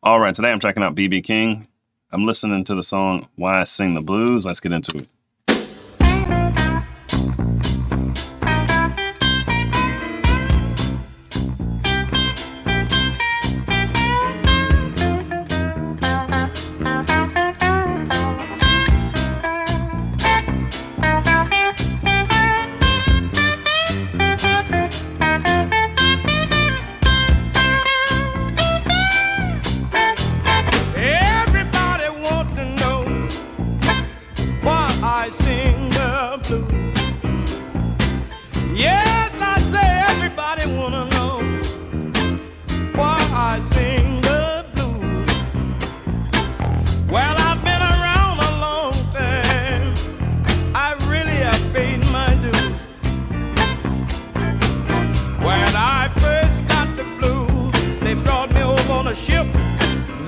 All right, today I'm checking out BB King. I'm listening to the song Why I Sing the Blues. Let's get into it. I sing the blues. Yes, I say everybody wanna know why I sing the blues. Well, I've been around a long time. I really have paid my dues. When I first got the blues, they brought me over on a ship.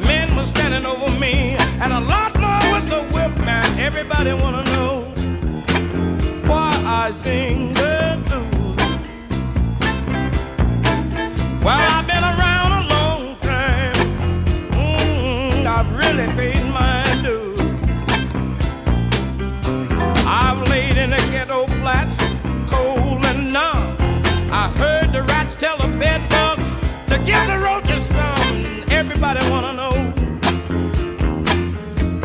Men were standing over me, and a lot more with the whip, man. Everybody wanna know why I sing the blues. Well, I've been around a long time. I've really paid my dues. I've laid in the ghetto flats, cold and numb. I heard the rats tell the bed bugs to give the roaches some. Everybody wanna know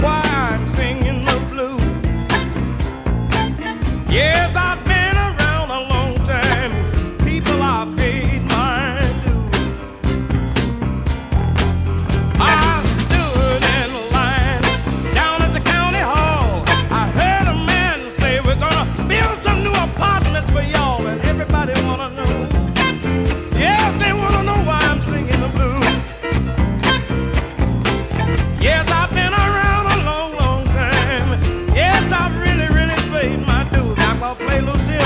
why I'm singing the blues. Yes, I've been around a long time. People, I've paid my dues. I stood in line down at the county hall. I heard a man say, we're gonna build some new apartments for y'all. And everybody wanna know. Yes, they wanna know why I'm singing the blues. Yes, I've been around a long, long time. Yes, I've really, really paid my dues. I'm gonna play Lucille.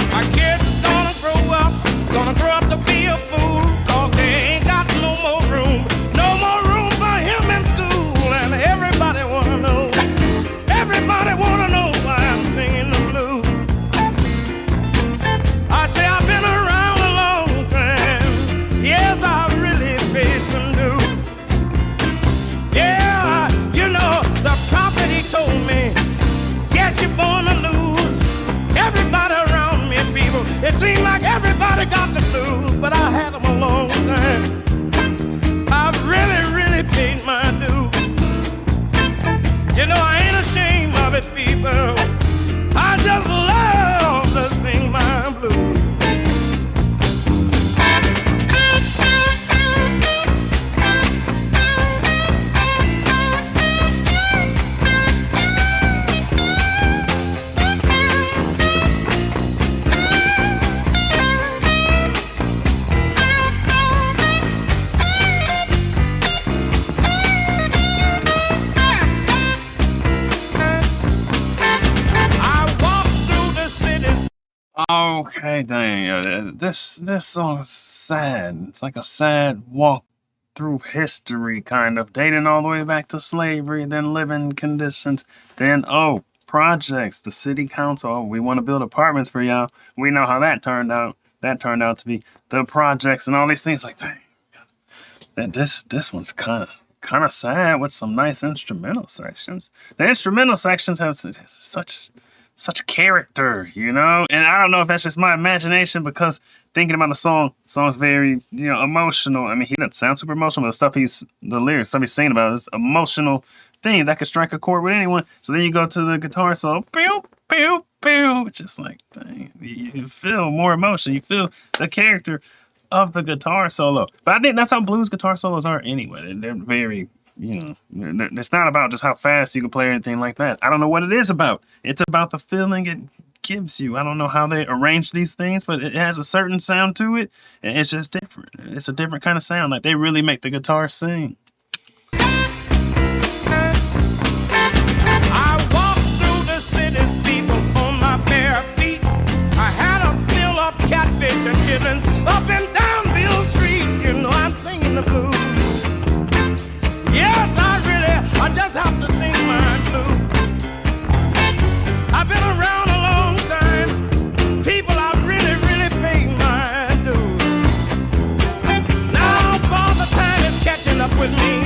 My kids is gonna grow up to be a fool, 'cause they ain't got no more room for him in school. And everybody wanna know why I'm singing the blues. I say I've been around a long time. Yes, I've really paid some dues. Yeah, you know, the prophet, he told me, yes, you're born to lose. Everybody around me, people, it seemed like everybody got the blues, but I had them a long time. I've really, really paid my dues. You know, I ain't ashamed of it, people. I just love to sing my blues. I walk through the cities. Okay, dang. This song is sad. It's like a sad walk through history, kind of dating all the way back to slavery, then living conditions, then projects, the city council. Oh, we want to build apartments for y'all. We know how that turned out. That turned out to be the projects and all these things. Like, dang, this one's kind of sad with some nice instrumental sections. The instrumental sections have such character, you know? And I don't know if that's just my imagination, because thinking about the song's very, emotional. I mean, he doesn't sound super emotional, but the lyrics, stuff he's singing about is emotional things that could strike a chord with anyone. So then you go to the guitar solo, pew, pew, pew. It's just like, dang, you feel more emotion. You feel the character of the guitar solo. But I think that's how blues guitar solos are anyway. They're very, it's not about just how fast you can play or anything like that. I don't know what it is about. It's about the feeling it gives you. I don't know how they arrange these things, but it has a certain sound to it, and it's just different. It's a different kind of sound. Like, they really make the guitar sing. I walk Thanksgiving up and down Bill Street. You know I'm singing the blues. Yes, I just have to sing my blues. I've been around a long time. People, I've really paid my dues. Now, Father Time is catching up with me.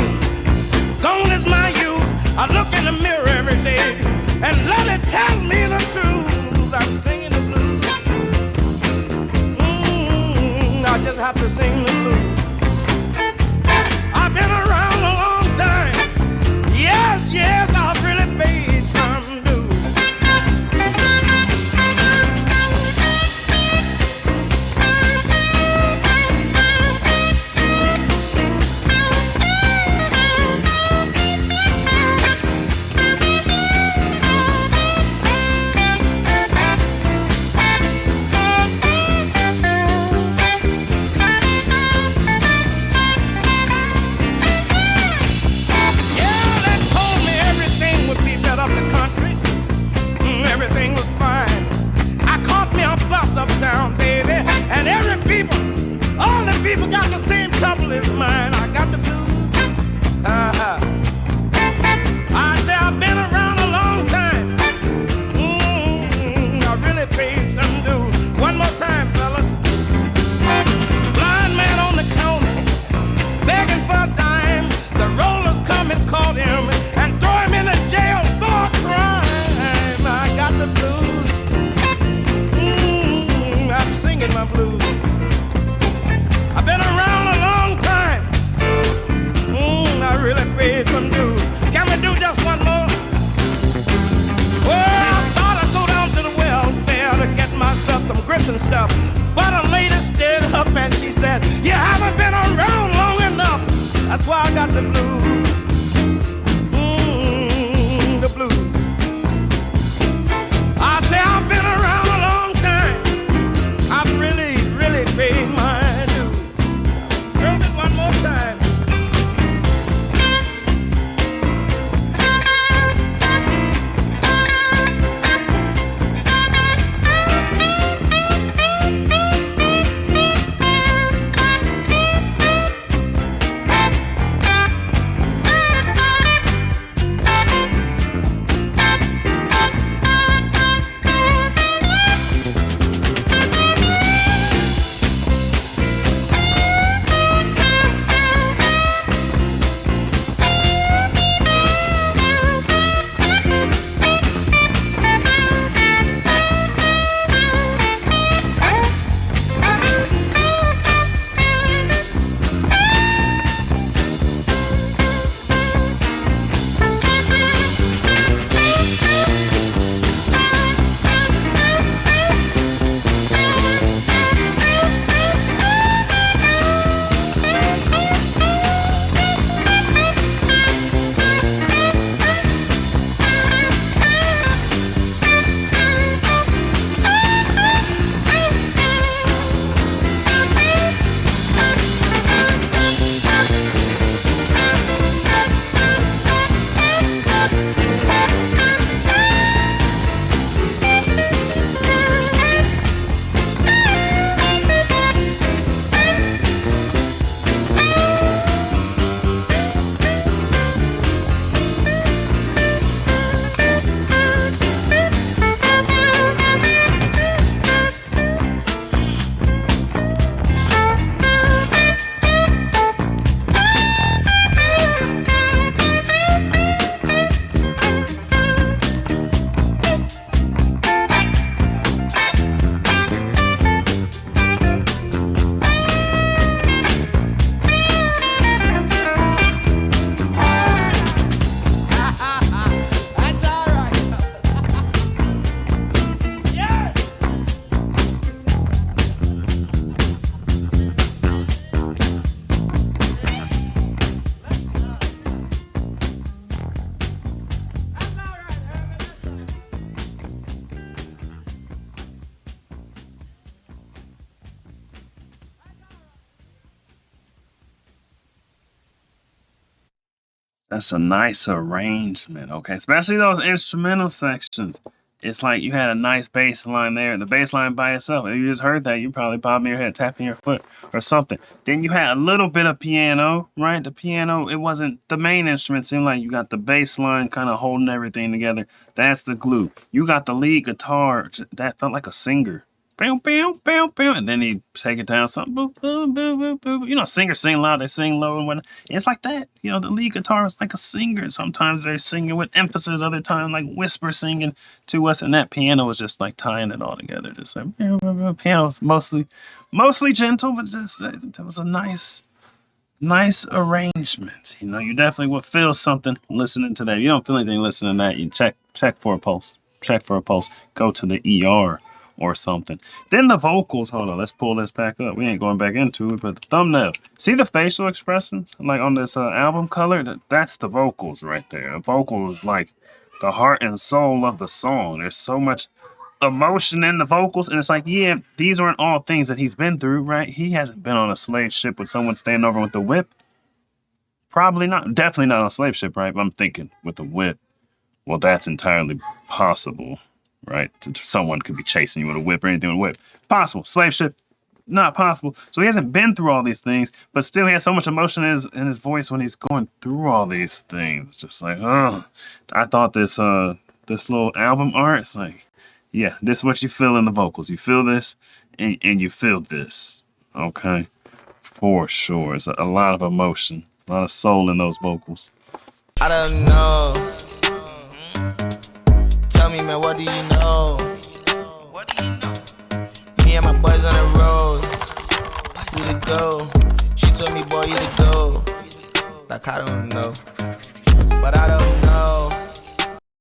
Gone is my youth. I look in the mirror every day and let it tell me the truth. I'm singing the blues. I just have to sing the blues. I've been around a long time. Yes, I've really paid some dues. Uptown, baby, and all the people got the same trouble as mine. I got the blues. I say I've been around a long time. I really paid some dues. One more time, fellas. Blind man on the counter, begging for a dime. The rollers come and call him and throw him in the jail for a crime. I got the blues. I'm singing my blues. I've been around a long time. I really paid some dues. Can we do just one more? Well, I thought I'd go down to the welfare to get myself some grits and stuff. But a lady stood up and she said, you haven't been around long enough. That's why I got the blues. The blues. I say I've been around a long time. I've really paid my dues. Girl, me one more time. That's a nice arrangement, okay? Especially those instrumental sections. it's like you had a nice bass line there, and the bass line by itself. If you just heard that, you probably bobbing your head, tapping your foot, or something. Then you had a little bit of piano, right? The piano, it wasn't the main instrument. Seemed like you got the bass line kind of holding everything together. That's the glue. You got the lead guitar that felt like a singer. Bam, bam, bam, bam, and then he take it down, something, boop, boop, boop, boop, boop. You know, singers sing loud, they sing low, and whatnot. It's like that. You know, the lead guitar is like a singer. Sometimes they're singing with emphasis, other times like whisper singing to us, and that piano is just like tying it all together. Just like piano is mostly gentle, but just that was a nice arrangement. You know, you definitely would feel something listening to that. If you don't feel anything listening to that, you check for a pulse. Check for a pulse. Go to the ER. Or something. Then the vocals, hold on, let's pull this back up. We ain't going back into it, but the thumbnail. See the facial expressions? Like on this album color? That's the vocals right there. The vocals is like the heart and soul of the song. There's so much emotion in the vocals, and it's like, yeah, these aren't all things that he's been through, right? He hasn't been on a slave ship with someone standing over with a whip. Probably not. Definitely not on a slave ship, right? But I'm thinking with a whip. Well, that's entirely possible. Right? Someone could be chasing you with a whip or anything with a whip. Possible. Slave ship, not possible. So he hasn't been through all these things, but still he has so much emotion in his voice when he's going through all these things. Just like, oh, I thought this little album art, it's like, yeah, this is what you feel in the vocals. You feel this and you feel this. Okay? For sure. It's a lot of emotion, a lot of soul in those vocals. I don't know. Tell me, man, what do you know? What do you know? Me and my boys on the road. We to go. She told me, boy, you to go. Like, I don't know. But I don't